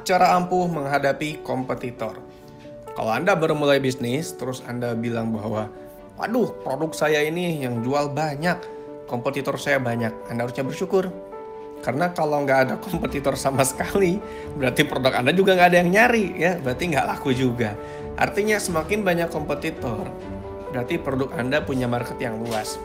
cara ampuh menghadapi kompetitor. Kalau Anda baru mulai bisnis, terus Anda bilang bahwa, waduh, produk saya ini yang jual banyak, kompetitor saya banyak. Anda harusnya bersyukur. Karena kalau nggak ada kompetitor sama sekali, berarti produk Anda juga nggak ada yang nyari, ya. Berarti nggak laku juga. Artinya semakin banyak kompetitor, berarti produk Anda punya market yang luas.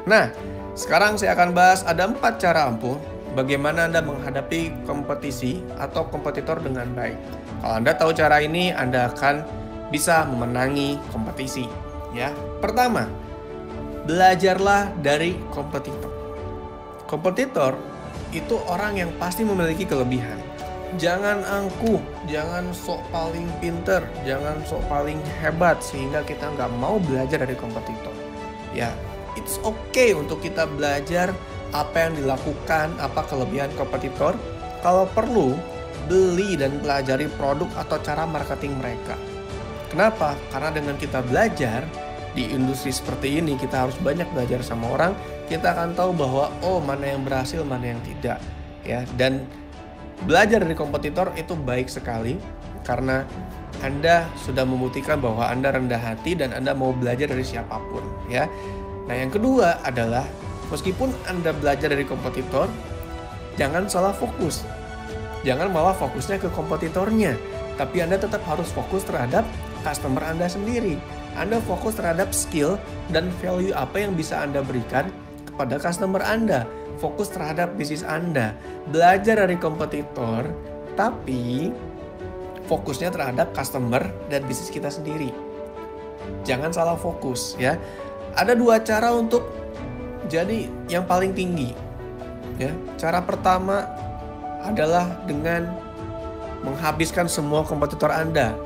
Nah, sekarang saya akan bahas ada 4 cara ampuh bagaimana Anda menghadapi kompetisi atau kompetitor dengan baik. Kalau Anda tahu cara ini, Anda akan bisa memenangi kompetisi, ya. Pertama, belajarlah dari kompetitor. Kompetitor itu orang yang pasti memiliki kelebihan. Jangan angkuh, jangan sok paling pinter, jangan sok paling hebat sehingga kita nggak mau belajar dari kompetitor. Ya, it's okay untuk kita belajar apa yang dilakukan, apa kelebihan kompetitor. Kalau perlu, beli dan pelajari produk atau cara marketing mereka. Kenapa? Karena dengan kita belajar di industri seperti ini, kita harus banyak belajar sama orang. Kita akan tahu bahwa mana yang berhasil, mana yang tidak, ya. Dan belajar dari kompetitor itu baik sekali karena Anda sudah membuktikan bahwa Anda rendah hati dan Anda mau belajar dari siapapun, ya. Nah, yang kedua adalah meskipun Anda belajar dari kompetitor, jangan salah fokus. Jangan malah fokusnya ke kompetitornya, tapi Anda tetap harus fokus terhadap customer Anda sendiri. Anda fokus terhadap skill dan value apa yang bisa Anda berikan kepada customer Anda. Fokus terhadap bisnis Anda. Belajar dari kompetitor, tapi fokusnya terhadap customer dan bisnis kita sendiri. Jangan salah fokus, ya. Ada 2 cara untuk jadi yang paling tinggi, ya. Cara pertama adalah dengan menghabiskan semua kompetitor Anda.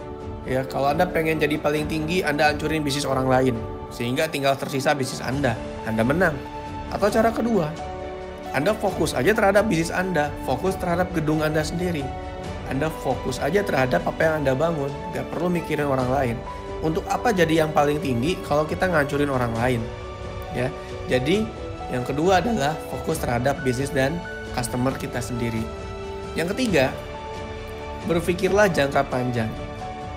Ya, kalau Anda pengen jadi paling tinggi, Anda hancurin bisnis orang lain sehingga tinggal tersisa bisnis Anda menang. Atau cara kedua, Anda fokus aja terhadap bisnis Anda, fokus terhadap gedung Anda sendiri. Anda fokus aja terhadap apa yang Anda bangun, gak perlu mikirin orang lain. Untuk apa jadi yang paling tinggi kalau kita ngancurin orang lain? Ya, jadi yang kedua adalah fokus terhadap bisnis dan customer kita sendiri. Yang ketiga, berpikirlah jangka panjang.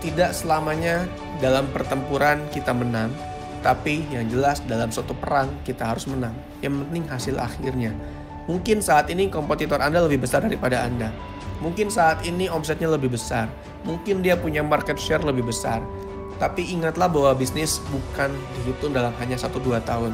Tidak selamanya dalam pertempuran kita menang, tapi yang jelas dalam suatu perang kita harus menang. Yang penting hasil akhirnya. Mungkin saat ini kompetitor Anda lebih besar daripada Anda. Mungkin saat ini omsetnya lebih besar. Mungkin dia punya market share lebih besar. Tapi ingatlah bahwa bisnis bukan dihitung dalam hanya 1-2 tahun.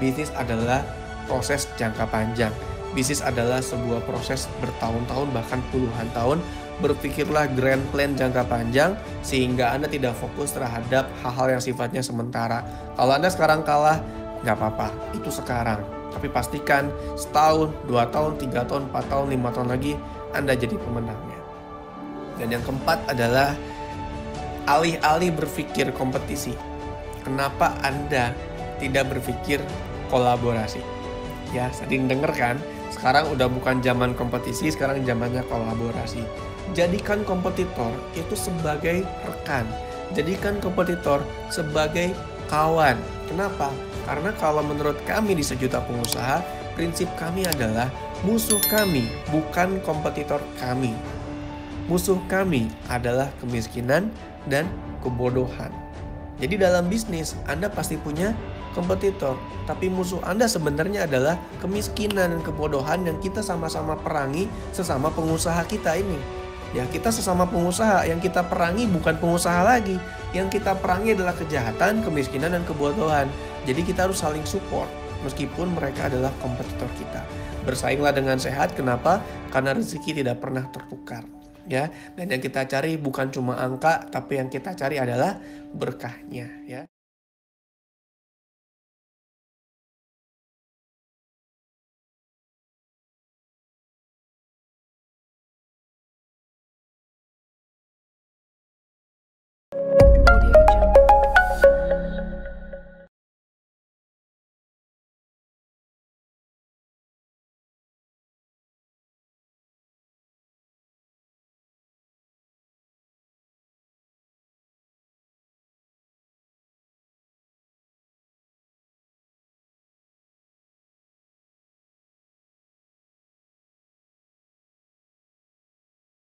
Bisnis adalah proses jangka panjang. Bisnis adalah sebuah proses bertahun-tahun bahkan puluhan tahun. Berpikirlah grand plan jangka panjang sehingga Anda tidak fokus terhadap hal-hal yang sifatnya sementara. Kalau Anda sekarang kalah, nggak apa-apa, itu sekarang. Tapi pastikan setahun, 2 tahun, 3 tahun, 4 tahun, 5 tahun lagi Anda jadi pemenangnya. Dan yang keempat adalah alih-alih berpikir kompetisi. Kenapa Anda tidak berpikir kolaborasi? Ya, sering denger kan? Sekarang udah bukan zaman kompetisi, sekarang zamannya kolaborasi. Jadikan kompetitor itu sebagai rekan. Jadikan kompetitor sebagai kawan. Kenapa? Karena kalau menurut kami di Sejuta Pengusaha, prinsip kami adalah musuh kami bukan kompetitor kami. Musuh kami adalah kemiskinan dan kebodohan. Jadi dalam bisnis, Anda pasti punya kompetitor, tapi musuh Anda sebenarnya adalah kemiskinan dan kebodohan yang kita sama-sama perangi sesama pengusaha kita ini. Ya, kita sesama pengusaha, yang kita perangi bukan pengusaha lagi. Yang kita perangi adalah kejahatan, kemiskinan, dan kebodohan. Jadi kita harus saling support, meskipun mereka adalah kompetitor kita. Bersainglah dengan sehat, kenapa? Karena rezeki tidak pernah tertukar. Ya, dan yang kita cari bukan cuma angka, tapi yang kita cari adalah berkahnya, ya.